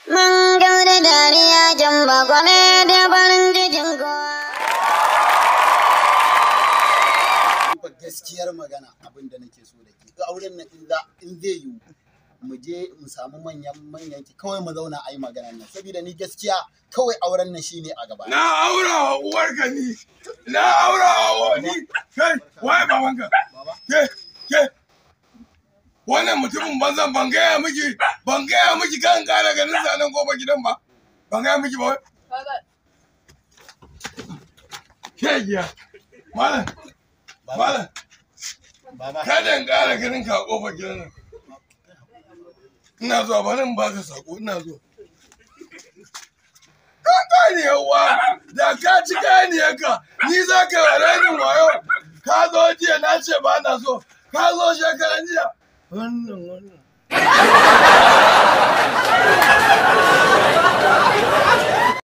Mun gauri dariya jan bagwame da farin cikin kowa. Gaskiyar magana abin da nake so da ke ga auren nan in zai yiwu mu je mu samu manyan ki kawai mu zauna a yi maganar nan saboda ni gaskiya kawai auren nan shine a gaba. Na aura wa uwarka ni. Na aura wa ni. Kai waye babanka? Ke wannan mutumin banzan ban gaya miki kan kara ganin sanan gobe gidan ba. Ban gaya miki ba. Ke giya. Malam. Baba. Kada in kara ganin ka kofar gidan nan. Ina zuwa bari in baka sako ina zuwa. Kan gane yawa da ka ci ganiyarka ni za ka yi rainin wayo. Ka zo jiya na ce ba na so. Ka zo shekaran jiya. Wannan.